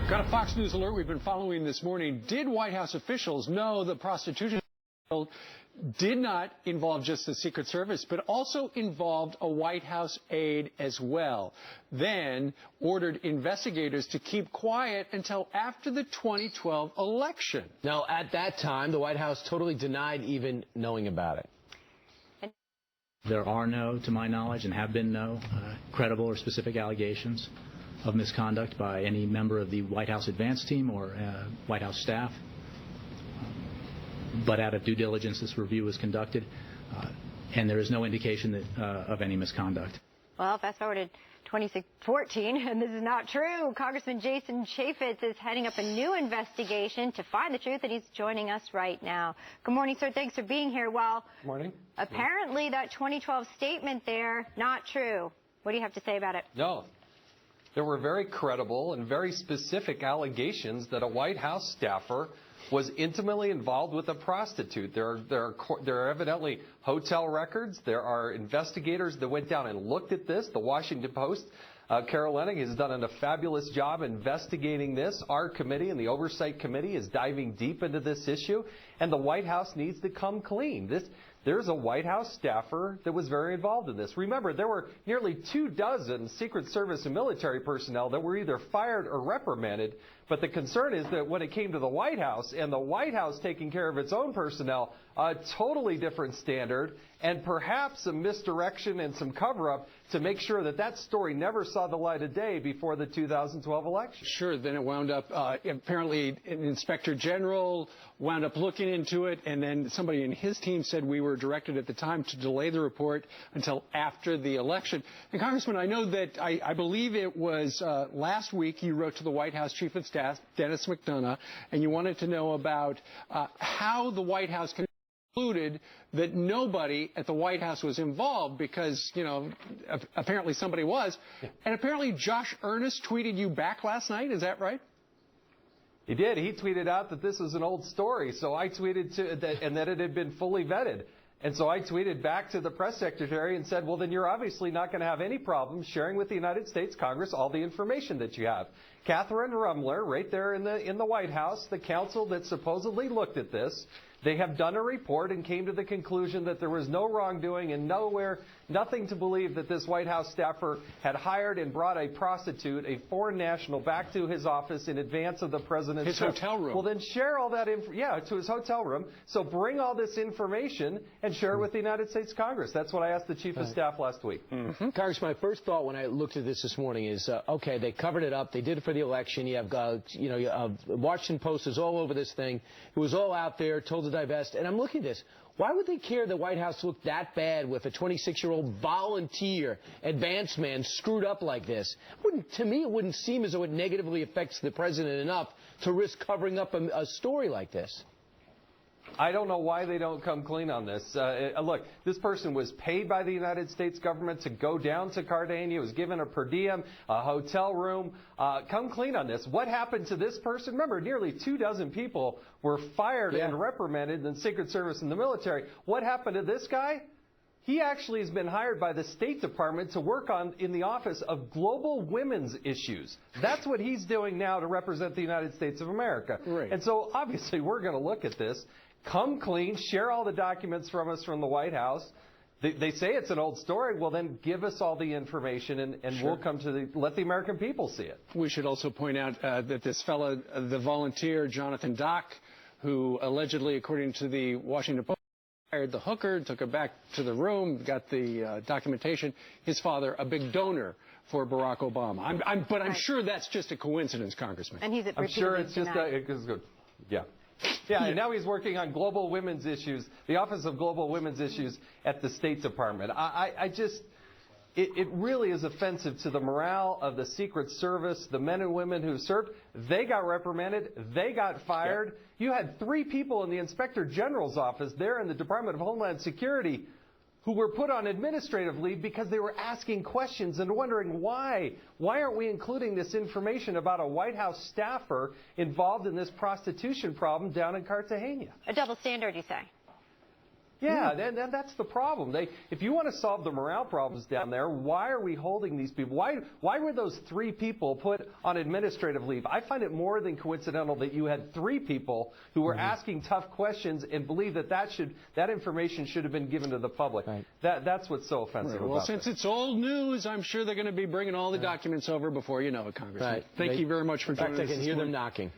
Got a Fox News alert we've been following this morning. Did White House officials know the prostitution scandal did not involve just the Secret Service, but also involved a White House aide as well? Then ordered investigators to keep quiet until after the 2012 election. Now, at that time, the White House totally denied even knowing about it. There are no, to my knowledge, and have been no credible or specific allegations of misconduct by any member of the White House advance team or White House staff. But out of due diligence, this review was conducted, and there is no indication that, of any misconduct. Well, fast forward to 2014, and this is not true. Congressman Jason Chaffetz is heading up a new investigation to find the truth, and he's joining us right now. Good morning, sir. Thanks for being here. Well, morning. Apparently that 2012 statement there, not true. What do you have to say about it? No. There were very credible and very specific allegations that a White House staffer was intimately involved with a prostitute. There are evidently hotel records. There are investigators that went down and looked at this. The Washington Post, Carol Leonnig, has done a fabulous job investigating this. Our committee and the Oversight Committee is diving deep into this issue, and the White House needs to come clean. There's a White House staffer that was very involved in this. Remember, there were nearly 24 Secret Service and military personnel that were either fired or reprimanded. But the concern is that when it came to the White House and the White House taking care of its own personnel, a totally different standard and perhaps a misdirection and some cover-up to make sure that that story never saw the light of day before the 2012 election. Sure. Then it wound up, apparently an inspector general wound up looking into it, and then somebody in his team said we were directed at the time to delay the report until after the election. And Congressman, I know that I believe it was last week you wrote to the White House Chief of Staff, Dennis McDonough, and you wanted to know about how the White House concluded that nobody at the White House was involved because, you know, apparently somebody was. Yeah. And apparently Josh Earnest tweeted you back last night. Is that right? He did. He tweeted out that this was an old story. So I tweeted and that it had been fully vetted. And so I tweeted back to the press secretary and said, well, then you're obviously not going to have any problem sharing with the United States Congress all the information that you have. Catherine Rumler, right there in the White House, the counsel that supposedly looked at this, they have done a report and came to the conclusion that there was no wrongdoing and nothing to believe that this White House staffer had hired and brought a prostitute, a foreign national, back to his office in advance of the president's his hotel room. Well, then share all that to his hotel room. So bring all this information and share it with the United States Congress. That's what I asked the Chief of Staff last week. Mm-hmm. Congressman, my first thought when I looked at this morning is, okay, they covered it up. They did it for the election. You have, Washington Post is all over this thing. It was all out there, told to divest. And I'm looking at this. Why would they care the White House looked that bad with a 26-year-old volunteer advance man screwed up like this? To me, it wouldn't seem as though it negatively affects the president enough to risk covering up a story like this. I don't know why they don't come clean on this. Look, this person was paid by the United States government to go down to Cartagena. He was given a per diem, a hotel room. Come clean on this. What happened to this person? Remember, nearly 24 people were fired and reprimanded in the Secret Service and the military. What happened to this guy? He actually has been hired by the State Department to work in the Office of Global Women's Issues. That's what he's doing now to represent the United States of America. Right. And so, obviously, we're going to look at this. Come clean, share all the documents from us from the White House. They say it's an old story. Well, then give us all the information, and Sure. we'll come to let the American people see it. We should also point out that this fellow, the volunteer, Jonathan Dock, who allegedly, according to the Washington Post, hired the hooker, took her back to the room, got the documentation. His father, a big donor for Barack Obama. But I'm sure that's just a coincidence, Congressman. And he's I'm sure it's just good. Yeah. Yeah, and now he's working on global women's issues, the Office of Global Women's Issues at the State Department. It really is offensive to the morale of the Secret Service, the men and women who served. They got reprimanded. They got fired. Yep. You had 3 people in the Inspector General's office there in the Department of Homeland Security who were put on administrative leave because they were asking questions and wondering why. Why aren't we including this information about a White House staffer involved in this prostitution problem down in Cartagena? A double standard, you say? Yeah, that's the problem. If you want to solve the morale problems down there, why are we holding these people? Why were those 3 people put on administrative leave? I find it more than coincidental that you had 3 people who were asking tough questions and believe that information should have been given to the public. Right. That's what's so offensive Well, about since this. it's old news, I'm sure they're going to be bringing all the documents over before you know it, Congressman. Right. Thank you very much for In fact, joining us I can this hear them morning. knocking.